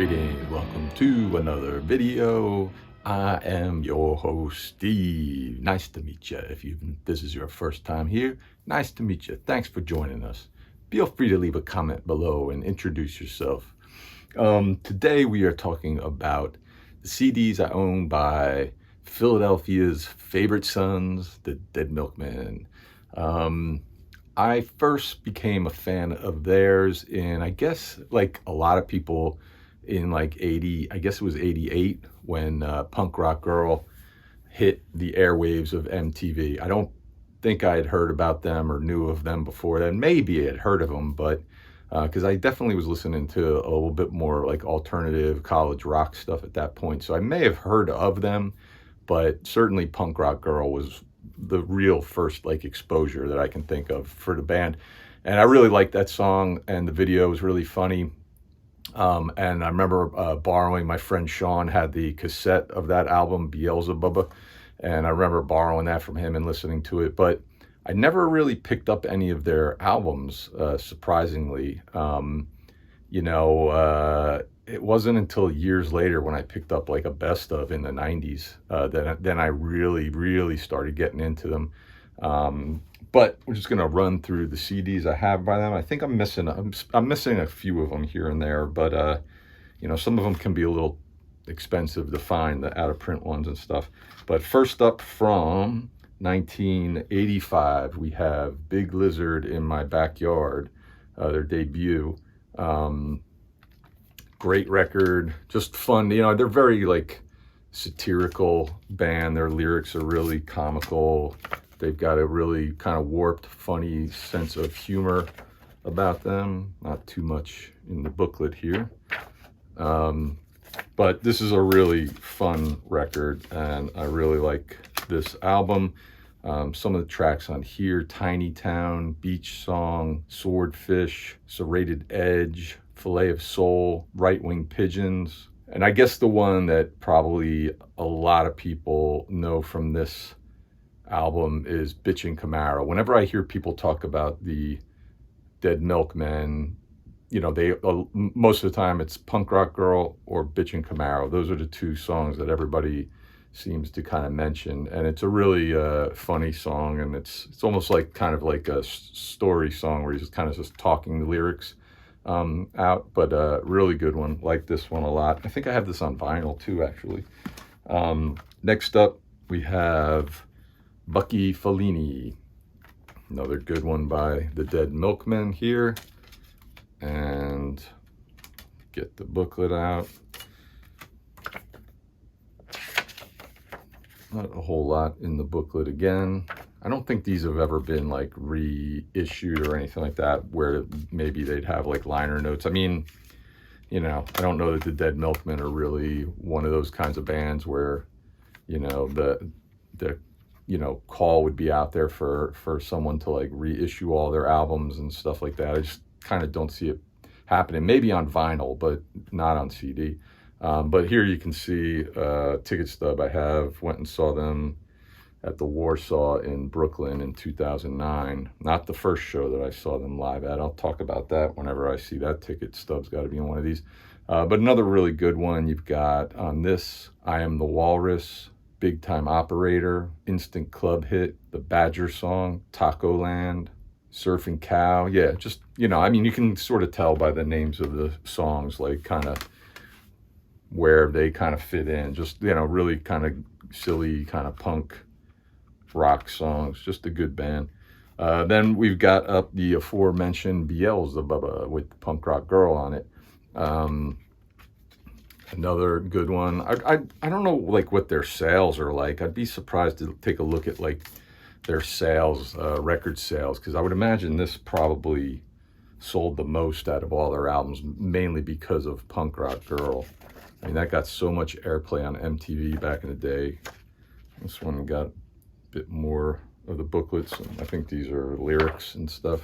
Greetings, welcome to another video. I am your host, Steve. Nice to meet you. If this is your first time here, nice to meet you. Thanks for joining us. Feel free to leave a comment below and introduce yourself. Today we are talking about the CDs I own by Philadelphia's favorite sons, the Dead Milkmen. I first became a fan of theirs in, I guess, like a lot of people, in like 80, I guess it was 88, when Punk Rock Girl hit the airwaves of MTV. I don't think I had heard about them or knew of them before then. Maybe I had heard of them, but because I definitely was listening to a little bit more like alternative college rock stuff at that point. So I may have heard of them, but certainly Punk Rock Girl was the real first like exposure that I can think of for the band. And I really liked that song, and the video was really funny. And I remember borrowing, my friend Sean had the cassette of that album, Beelzebubba, and I remember borrowing that from him and listening to it. But I never really picked up any of their albums, surprisingly. It wasn't until years later when I picked up like a best of in the 90s then I really started getting into them. But we're just gonna run through the CDs I have by them. I think I'm missing a few of them here and there, but some of them can be a little expensive to find, the out of print ones and stuff. But first up, from 1985, we have Big Lizard in My Backyard, their debut. Great record, just fun. They're very like satirical band. Their lyrics are really comical. They've got a really kind of warped, funny sense of humor about them. Not too much in the booklet here. But this is a really fun record, and I really like this album. Some of the tracks on here: Tiny Town, Beach Song, Swordfish, Serrated Edge, Fillet of Soul, Right Wing Pigeons. And I guess the one that probably a lot of people know from this album is Bitchin' Camaro. Whenever I hear people talk about the Dead Milkmen, they most of the time it's Punk Rock Girl or Bitchin' Camaro. Those are the two songs that everybody seems to kind of mention, and it's a really funny song, and it's almost like kind of like a story song where he's just kind of just talking the lyrics out, but really good one. Like this one a lot. I think I have this on vinyl too, actually. Next up, we have Bucky Fellini, another good one by the Dead Milkmen here. And get the booklet out. Not a whole lot in the booklet again. I don't think these have ever been like reissued or anything like that, where maybe they'd have like liner notes. I mean, I don't know that the Dead Milkmen are really one of those kinds of bands where, the call would be out there for someone to like reissue all their albums and stuff like that. I just kind of don't see it happening. Maybe on vinyl, but not on CD. But here you can see a ticket stub I have. Went and saw them at the Warsaw in Brooklyn in 2009. Not the first show that I saw them live at. I'll talk about that whenever I see that ticket stub's got to be in one of these. But another really good one you've got on this: I Am the Walrus, Big Time Operator, Instant Club Hit, The Badger Song, Taco Land, Surfing Cow. Yeah, just, you can sort of tell by the names of the songs, like kind of where they kind of fit in. Just, really kind of silly, kind of punk rock songs. Just a good band. Then we've got up the aforementioned Beelzebubba with Punk Rock Girl on it. Another good one. I don't know like what their sales are like. I'd be surprised to take a look at like their sales, record sales, because I would imagine this probably sold the most out of all their albums, mainly because of Punk Rock Girl. I mean, that got so much airplay on MTV back in the day. This one got a bit more of the booklets, and I think these are lyrics and stuff.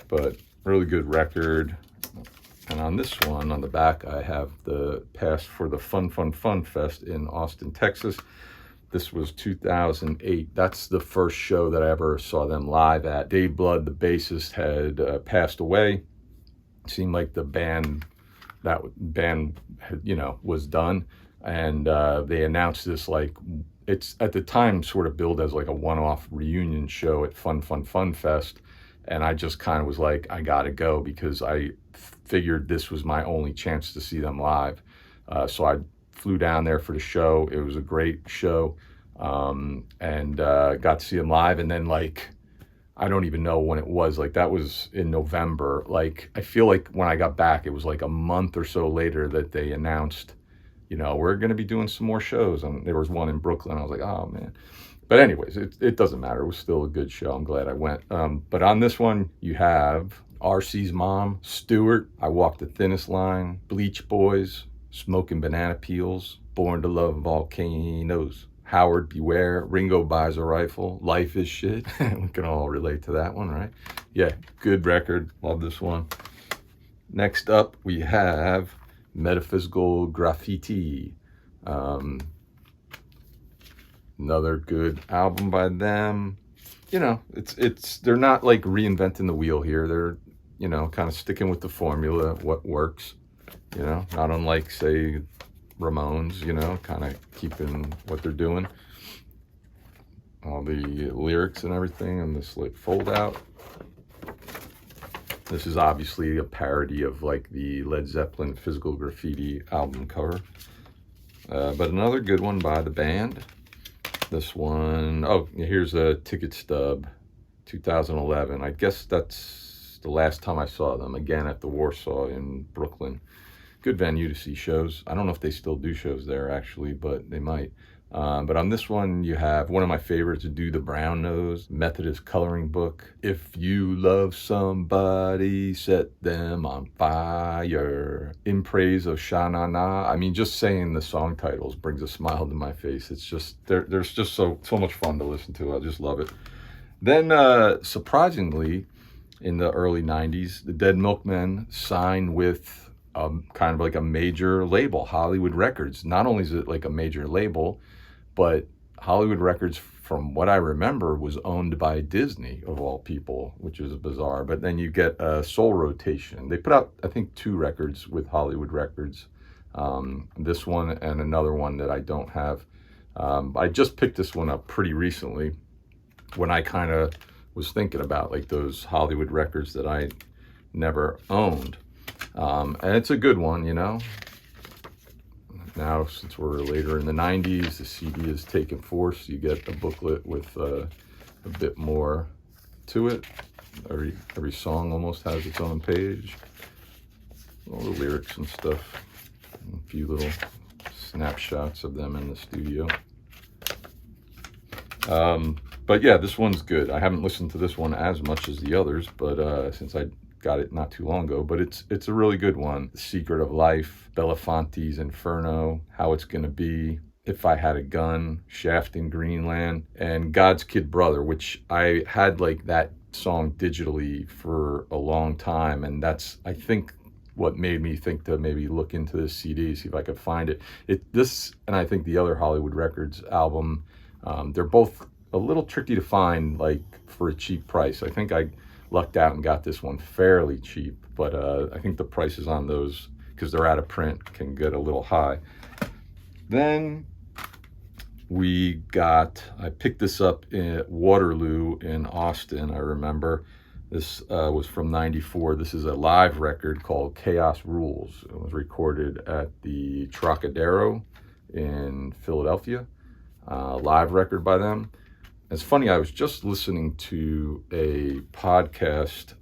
But really good record. And on this one, on the back, I have the pass for the Fun Fest in Austin, Texas. This was 2008. That's the first show that I ever saw them live at. Dave Blood, the bassist, had passed away. It seemed like the band, was done. And they announced this, like, it's at the time sort of billed as like a one-off reunion show at Fun Fest. And I just kind of was like, I gotta go, because I figured this was my only chance to see them live. So I flew down there for the show. It was a great show, and got to see them live. And then, like, I don't even know when it was. Like, that was in November. Like, I feel like when I got back, it was like a month or so later that they announced, we're going to be doing some more shows. And there was one in Brooklyn. I was like, oh, man. But anyways, it doesn't matter. It was still a good show. I'm glad I went. But on this one, you have RC's Mom, Stewart, I Walk the Thinnest Line, Bleach Boys, Smoking Banana Peels, Born to Love Volcanoes, Howard Beware, Ringo Buys a Rifle, Life is Shit. We can all relate to that one, right? Yeah, good record. Love this one. Next up, we have Metaphysical Graffiti. Another good album by them. They're not like reinventing the wheel here. They're, kind of sticking with the formula, what works, not unlike, say, Ramones, kind of keeping what they're doing. All the lyrics and everything in this, like, fold out. This is obviously a parody of, like, the Led Zeppelin Physical Graffiti album cover. But another good one by the band. This one, oh, here's a ticket stub, 2011. I guess that's the last time I saw them, again at the Warsaw in Brooklyn. Good venue to see shows. I don't know if they still do shows there, actually, but they might. But on this one, you have one of my favorites, Do the Brown Nose, Methodist coloring book. If you love somebody, set them on fire. In Praise of Sha-Na-Na. I mean, just saying the song titles brings a smile to my face. It's just, there's just so much fun to listen to. I just love it. Then, surprisingly, in the early 90s, the Dead Milkmen signed with kind of like a major label, Hollywood Records. Not only is it like a major label, but Hollywood Records, from what I remember, was owned by Disney, of all people, which is bizarre. But then you get a Soul rotation. They put out, I think, 2 records with Hollywood Records. This one and another one that I don't have. I just picked this one up pretty recently when I kind of was thinking about, like, those Hollywood Records that I never owned. And it's a good one, Now, since we're later in the 90s, the CD is taken force. You get a booklet with a bit more to it. Every song almost has its own page. All the lyrics and stuff. And a few little snapshots of them in the studio. But yeah, this one's good. I haven't listened to this one as much as the others, but since I got it not too long ago, but it's a really good one. The Secret of Life, Belafonte's Inferno, How It's Gonna Be, If I Had a Gun, Shaft in Greenland, and God's Kid Brother, which I had, like, that song digitally for a long time, and that's, I think, what made me think to maybe look into this CD, see if I could find it. This, and I think the other Hollywood Records album, they're both a little tricky to find, like, for a cheap price. I think I lucked out and got this one fairly cheap, but I think the prices on those, because they're out of print, can get a little high. Then I picked this up at Waterloo in Austin, I remember. This was from '94. This is a live record called Chaos Rules. It was recorded at the Trocadero in Philadelphia. Live record by them. It's funny, I was just listening to a podcast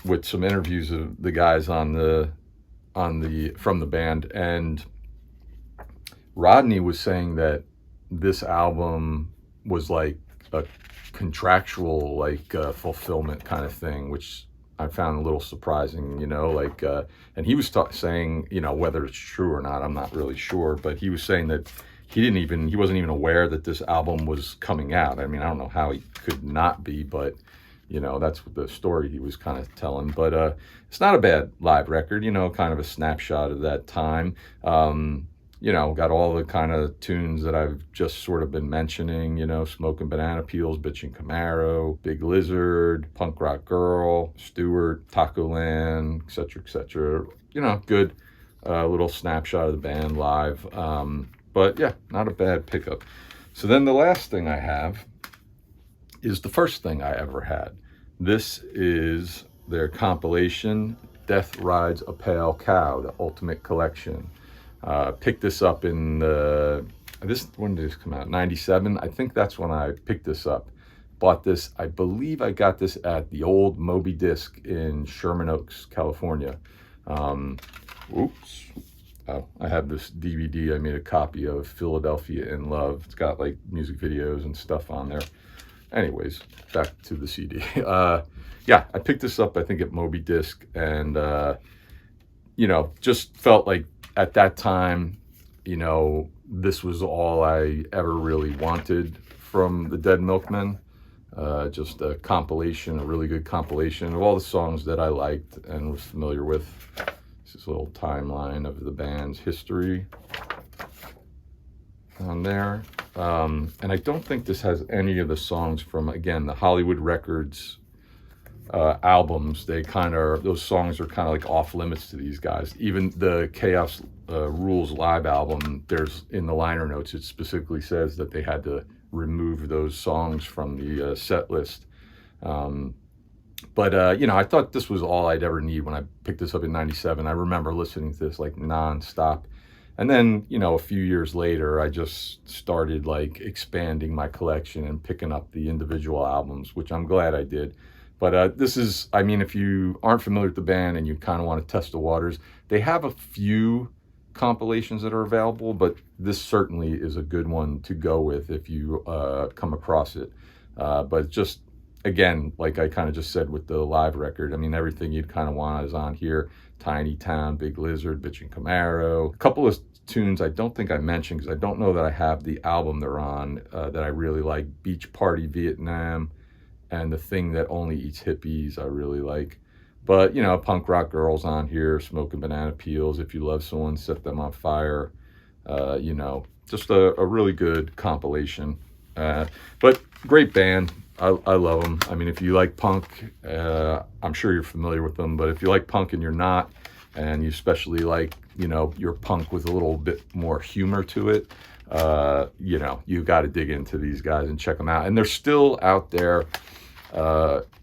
with some interviews of the guys from the band, and Rodney was saying that this album was like a contractual, like, fulfillment kind of thing, which I found a little surprising, and he was saying, whether it's true or not, I'm not really sure, but he was saying that he wasn't even aware that this album was coming out. I mean, I don't know how he could not be, but, that's the story he was kind of telling. But it's not a bad live record, kind of a snapshot of that time. you know, got all the kind of tunes that I've just sort of been mentioning, you know, Smoking Banana Peels, Bitchin' Camaro, Big Lizard, Punk Rock Girl, Stewart, Taco Land, etc. You know, good little snapshot of the band live. But yeah, not a bad pickup. So then the last thing I have is the first thing I ever had. This is their compilation, Death Rides a Pale Cow, the Ultimate Collection. Picked this up in when did this come out? 97. I think that's when I picked this up. Bought this, I believe I got this at the old Moby Disc in Sherman Oaks, California. Oops. Oh, I have this DVD. I made a copy of Philadelphia in Love. It's got like music videos and stuff on there. Anyways, back to the CD. Yeah, I picked this up, I think, at Moby Disc, and, you know, just felt like at that time, you know, this was all I ever really wanted from the Dead Milkmen. Just a compilation, a really good compilation of all the songs that I liked and was familiar with. This is a little timeline of the band's history on there. And I don't think this has any of the songs from, again, the Hollywood Records albums. They kind of, those songs are kind of like off limits to these guys. Even the Chaos Rules live album, there's in the liner notes, it specifically says that they had to remove those songs from the set list. But you know, I thought this was all I'd ever need when I picked this up in 97. I remember listening to this like nonstop. And then, you know, a few years later, I just started like expanding my collection and picking up the individual albums, which I'm glad I did. But this is, I mean, if you aren't familiar with the band and you kind of want to test the waters, they have a few compilations that are available, but this certainly is a good one to go with if you come across it. But just, again, like I kind of just said with the live record, I mean, everything you'd kind of want is on here. Tiny Town, Big Lizard, Bitchin' Camaro. A couple of tunes I don't think I mentioned because I don't know that I have the album they're on that I really like. Beach Party Vietnam and The Thing That Only Eats Hippies I really like. But, you know, Punk Rock Girl's on here, Smoking Banana Peels, If You Love Someone, Set Them on Fire. You know, just a really good compilation. But great band. I love them. I mean, if you like punk, I'm sure you're familiar with them, but if you like punk and you're not, and you especially like, you know, your punk with a little bit more humor to it, you know, you got to dig into these guys and check them out. And they're still out there,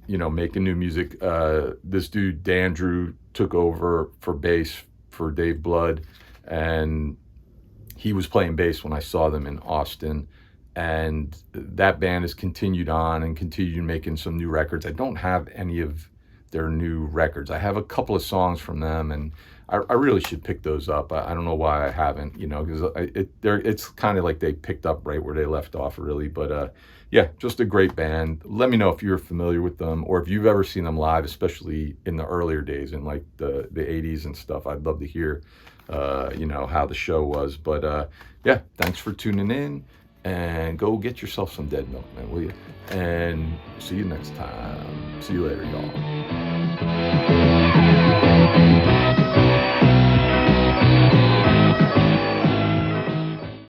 you know, making new music. This dude, Dan Drew, took over for bass for Dave Blood, and he was playing bass when I saw them in Austin. And that band has continued on and continued making some new records. I don't have any of their new records. I have a couple of songs from them, and I really should pick those up. I don't know why I haven't, you know, because it's kind of like they picked up right where they left off, really. But yeah, just a great band. Let me know if you're familiar with them or if you've ever seen them live, especially in the earlier days in like the 80s and stuff. I'd love to hear, you know, how the show was. But yeah, thanks for tuning in. And go get yourself some Dead Milkmen, will you? And see you next time. See you later, y'all.